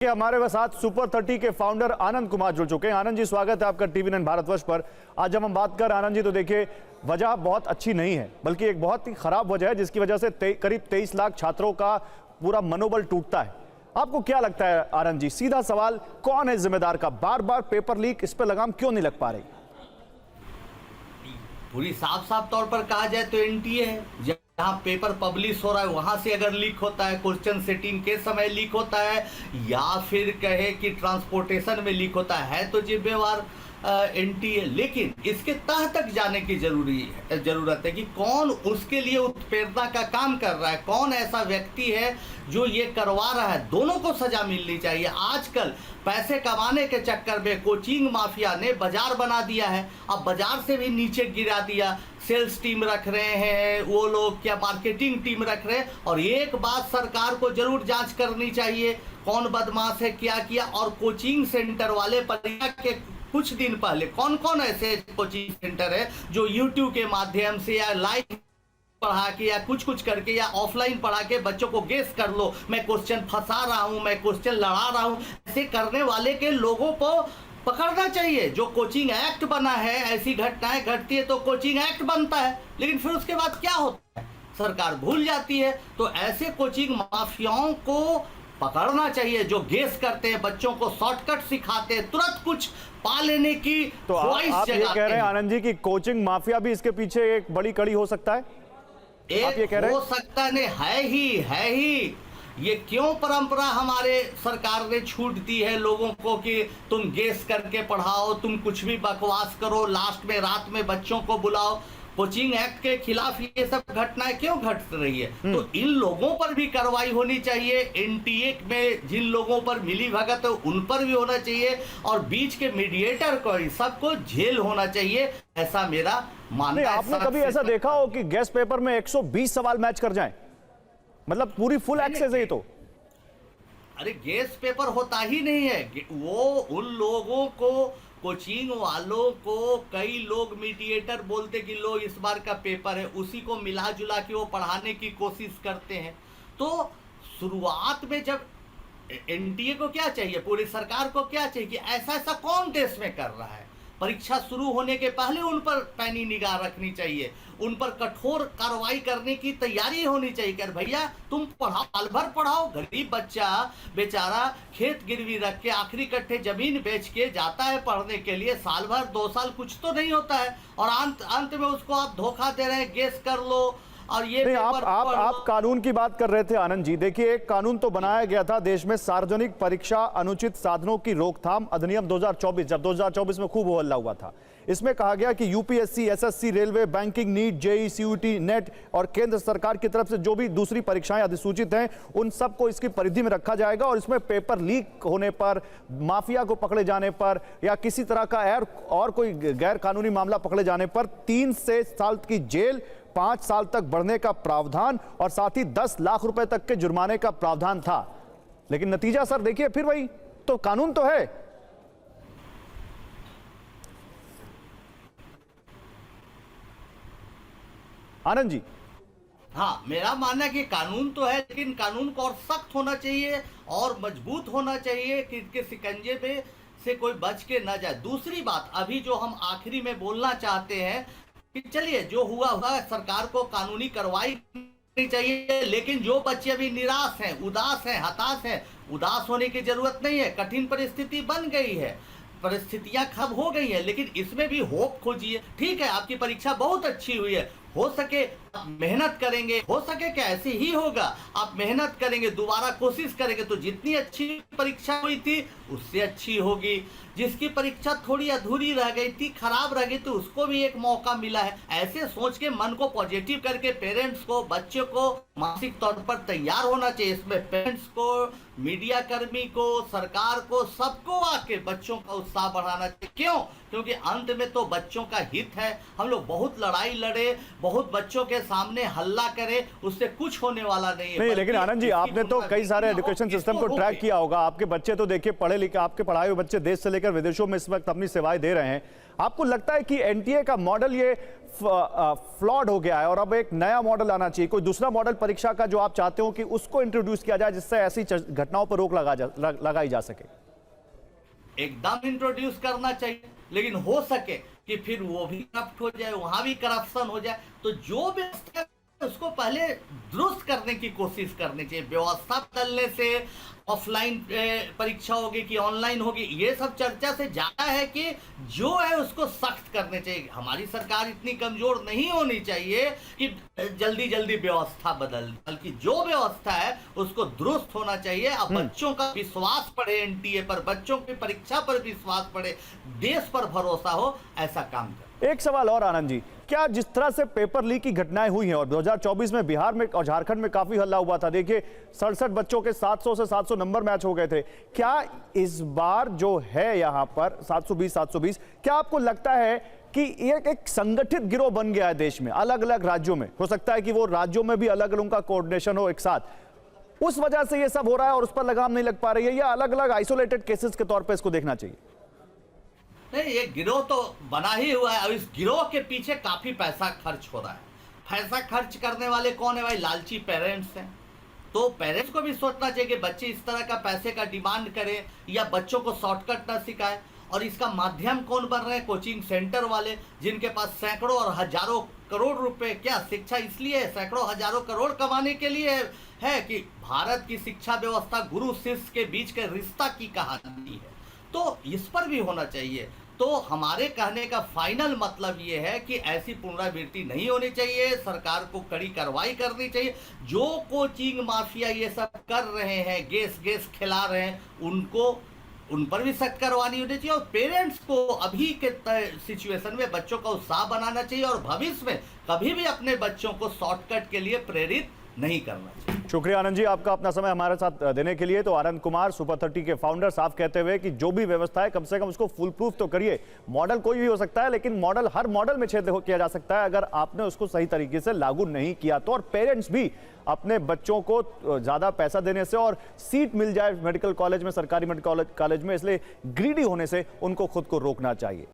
हमारे साथ सुपर 30 के फाउंडर आनंद कुमार जुड़ चुके हैं। आनंद जी, स्वागत है आपका टीवी 9 भारतवर्ष पर। आज जब हम बात कर आनंद जी, तो देखिए वजह बहुत अच्छी नहीं है, बल्कि एक बहुत ही खराब वजह है जिसकी वजह से करीब 23 लाख छात्रों का पूरा मनोबल टूटता है। आपको क्या लगता है आनंद जी, सीधा सवाल, कौन है जिम्मेदार का? बार बार पेपर लीक, इस पर लगाम क्यों नहीं लग पा रही? पूरी साफ साफ तौर पर कहा जाए तो एनटीए है। जहां पेपर पब्लिश हो रहा है वहां से अगर लीक होता है, क्वेश्चन सेटिंग के समय लीक होता है, या फिर कहे कि ट्रांसपोर्टेशन में लीक होता है तो जिम्मेवार एनटीए। लेकिन इसके तह तक जाने की जरूरत है कि कौन उसके लिए उत्प्रेरणा का काम कर रहा है, कौन ऐसा व्यक्ति है जो ये करवा रहा है। दोनों को सजा मिलनी चाहिए। आजकल पैसे कमाने के चक्कर में कोचिंग माफिया ने बाजार बना दिया है, अब बाजार से भी नीचे गिरा दिया। सेल्स टीम रख रहे हैं वो लोग, क्या मार्केटिंग टीम रख रहे हैं। और एक बात सरकार को जरूर जांच करनी चाहिए, कौन बदमाश है, क्या किया। और कोचिंग सेंटर वाले परीक्षा के कुछ दिन पहले कौन कौन ऐसे कोचिंग सेंटर है जो यूट्यूब के माध्यम से या लाइव पढ़ा के या कुछ करके या ऑफलाइन पढ़ा के बच्चों को गेस कर लो, मैं क्वेश्चन फंसा रहा हूं, मैं क्वेश्चन लड़ा रहा हूं। ऐसे करने वाले के लोगों को पकड़ना चाहिए। जो कोचिंग एक्ट बना है, ऐसी घटनाएं घटती है तो कोचिंग एक्ट बनता है, लेकिन फिर उसके बाद क्या होता है, सरकार भूल जाती है। तो ऐसे कोचिंग माफियाओं को पकड़ना चाहिए जो गेस करते हैं, बच्चों को शॉर्टकट सिखाते हैं, तुरंत कुछ पा लेने की। तो आप ये कह रहे हैं आनंद जी कि कोचिंग माफिया भी इसके पीछे एक बड़ी कड़ी हो सकता है? एक ये कह रहे हो सकता नहीं, है ही। ये क्यों परंपरा हमारे सरकार ने छूट दी है लोगों को कि तुम गेस करके पढ़ाओ, तुम कुछ भी बकवास करो, लास्ट में रात में बच्चों को बुलाओ। कोचिंग एक्ट के खिलाफ ये सब घटनाएं क्यों घट रही है? तो इन लोगों पर भी कार्रवाई होनी चाहिए। एनटीए में जिन लोगों पर मिली भगत है उन पर भी होना चाहिए, और बीच के मीडिएटर को सबको जेल होना चाहिए, ऐसा मेरा मानना है। आपने कभी ऐसा देखा हो कि गेस्ट पेपर में 120 सवाल मैच कर जाएं? मतलब पूरी फुल एक्सेस है तो। अरे गेस्ट पेपर होता ही नहीं है वो। उन लोगों को, कोचिंग वालों को कई लोग मीडिएटर बोलते कि लो इस बार का पेपर है, उसी को मिला जुला के वो पढ़ाने की कोशिश करते हैं। तो शुरुआत में जब एनटीए को क्या चाहिए, पूरी सरकार को क्या चाहिए कि ऐसा कौन देश में कर रहा है, परीक्षा शुरू होने के पहले उन पर पैनी निगाह रखनी चाहिए, उन पर कठोर कार्रवाई करने की तैयारी होनी चाहिए। कि भैया तुम पढ़ाओ, साल भर पढ़ाओ। गरीब बच्चा बेचारा खेत गिरवी रख के आखिरी कट्ठे जमीन बेच के जाता है पढ़ने के लिए, साल भर 2 साल कुछ तो नहीं होता है, और अंत में उसको आप धोखा दे रहे हैं, गेस कर लो। और ये आप कानून की बात कर रहे थे आनंद जी। देखिए, एक कानून तो बनाया गया था देश में, सार्वजनिक परीक्षा अनुचित साधनों की रोकथाम अधिनियम 2024, जब 2024 में खूब हल्ला हुआ था। इसमें कहा गया कि UPSC, SSC, railway, banking, NEET, JEE, CUET, NET और केंद्र सरकार की तरफ से जो भी दूसरी परीक्षाएं अधिसूचित हैं उन सबको इसकी परिधि में रखा जाएगा। और इसमें पेपर लीक होने पर, माफिया को पकड़े जाने पर, या किसी तरह का और कोई गैर कानूनी मामला पकड़े जाने पर 3 से 7 साल की जेल, 5 साल तक बढ़ने का प्रावधान और साथ ही 10 लाख रुपए तक के जुर्माने का प्रावधान था। लेकिन नतीजा सर देखिए, फिर वही तो कानून तो है। आनंद जी, हाँ, मेरा मानना है कि कानून तो है, लेकिन कानून को और सख्त होना चाहिए और मजबूत होना चाहिए कि इसके शिकंजे में से कोई बच के ना जाए। दूसरी बात, अभी जो हम आखिरी में बोलना चाहते हैं कि चलिए जो हुआ सरकार को कानूनी कार्रवाई करनी चाहिए, लेकिन जो बच्चे अभी निराश हैं, उदास हैं, हताश हैं, उदास होने की जरूरत नहीं है। कठिन परिस्थिति बन गई है, परिस्थितियां खराब हो गई हैं, लेकिन इसमें भी होप खोजिए। ठीक है, आपकी परीक्षा बहुत अच्छी हुई है, हो सके आप मेहनत करेंगे, हो सके क्या ऐसे ही होगा, आप मेहनत करेंगे, दोबारा कोशिश करेंगे तो जितनी अच्छी परीक्षा हुई थी उससे अच्छी होगी। जिसकी परीक्षा थोड़ी अधूरी रह गई थी, खराब रह गई, तो उसको भी एक मौका मिला है। ऐसे सोच के मन को पॉजिटिव करके पेरेंट्स को, बच्चों को मानसिक तौर पर तैयार होना चाहिए। इसमें पेरेंट्स को, मीडिया कर्मी को, सरकार को, सबको आके बच्चों का उत्साह बढ़ाना चाहिए। क्यों? क्योंकि अंत में तो बच्चों का हित है। हम लोग बहुत लड़ाई लड़े, बहुत बच्चों के सामने हल्ला करे, उससे कुछ होने वाला नहीं है। नहीं, लेकिन आनंद जी, इसकी आपने तो कई सारे एजुकेशन सिस्टम को ट्रैक किया होगा। आपके बच्चे तो देखिए पढ़े लिखे, आपके पढ़ाए हुए बच्चे देश से लेकर विदेशों में इस वक्त अपनी सेवाएं दे रहे हैं। आपको लगता है कि एनटीए का मॉडल ये फ्लॉड हो गया है और अब एक नया मॉडल आना चाहिए, कोई दूसरा मॉडल परीक्षा का जो आप चाहते हो कि उसको इंट्रोड्यूस किया जाए जिससे ऐसी घटनाओं पर रोक लगाई जा सके? एकदम इंट्रोड्यूस करना चाहिए, लेकिन हो सके कि फिर वो भी करप्ट हो जाए, वहां भी करप्शन हो जाए, तो जो व्यवस्था उसको पहले दुरुस्त करने की कोशिश करनी चाहिए। व्यवस्था बदलने से ऑफलाइन परीक्षा होगी कि ऑनलाइन होगी, ये सब चर्चा से ज्यादा है कि जो है उसको सख्त करने चाहिए। हमारी सरकार इतनी कमजोर नहीं होनी चाहिए कि जल्दी जल्दी व्यवस्था बदल, बल्कि जो व्यवस्था है उसको दुरुस्त होना चाहिए। अब बच्चों का विश्वास बढ़े एनटीए पर, बच्चों की परीक्षा पर विश्वास बढ़े, देश पर भरोसा हो, ऐसा काम कर। एक सवाल और आनंद जी, क्या जिस तरह से पेपर लीक की घटनाएं हुई हैं और 2024 में बिहार में और झारखंड में काफी हल्ला हुआ था, देखिए 67 बच्चों के 700 से 700 नंबर मैच हो गए थे, क्या इस बार जो है यहां पर 720, क्या आपको लगता है कि एक संगठित गिरोह बन गया है देश में, अलग अलग राज्यों में? हो सकता है कि वो राज्यों में भी अलग अलग उनका कोऑर्डिनेशन हो एक साथ, उस वजह से ये सब हो रहा है और उस पर लगाम नहीं लग पा रही है, या अलग अलग आइसोलेटेड केसेस के तौर पर इसको देखना चाहिए? नहीं, ये गिरोह तो बना ही हुआ है। अब इस गिरोह के पीछे काफी पैसा खर्च हो रहा है। पैसा खर्च करने वाले कौन है भाई? लालची पेरेंट्स हैं। तो पेरेंट्स को भी सोचना चाहिए कि बच्चे इस तरह का पैसे का डिमांड करें या बच्चों को शॉर्टकट ना सिखाए। और इसका माध्यम कौन बन रहे हैं? कोचिंग सेंटर वाले, जिनके पास सैकड़ों और हजारों करोड़ रुपए। क्या शिक्षा इसलिए सैकड़ों हजारों करोड़ कमाने के लिए है कि भारत की शिक्षा व्यवस्था गुरु शिष्य के बीच के रिश्ता की कहानी है? तो इस पर भी होना चाहिए। तो हमारे कहने का फाइनल मतलब ये है कि ऐसी पुनरावृत्ति नहीं होनी चाहिए, सरकार को कड़ी कार्रवाई करनी चाहिए। जो कोचिंग माफिया ये सब कर रहे हैं, गैस खिला रहे हैं, उन पर भी सख्त कार्रवाई होनी चाहिए। और पेरेंट्स को अभी के सिचुएशन में बच्चों का उत्साह बनाना चाहिए और भविष्य में कभी भी अपने बच्चों को शॉर्टकट के लिए प्रेरित नहीं करना चाहिए। शुक्रिया आनंद जी, आपका अपना समय हमारे साथ देने के लिए। तो आनंद कुमार, सुपर 30 के फाउंडर, साफ कहते हुए कि जो भी व्यवस्था है कम से कम उसको फुल प्रूफ तो करिए। मॉडल कोई भी हो सकता है, लेकिन मॉडल हर मॉडल में छेद किया जा सकता है अगर आपने उसको सही तरीके से लागू नहीं किया तो। और पेरेंट्स भी अपने बच्चों को ज्यादा पैसा देने से और सीट मिल जाए मेडिकल कॉलेज में, सरकारी मेडिकल कॉलेज में, इसलिए ग्रीडी होने से उनको खुद को रोकना चाहिए।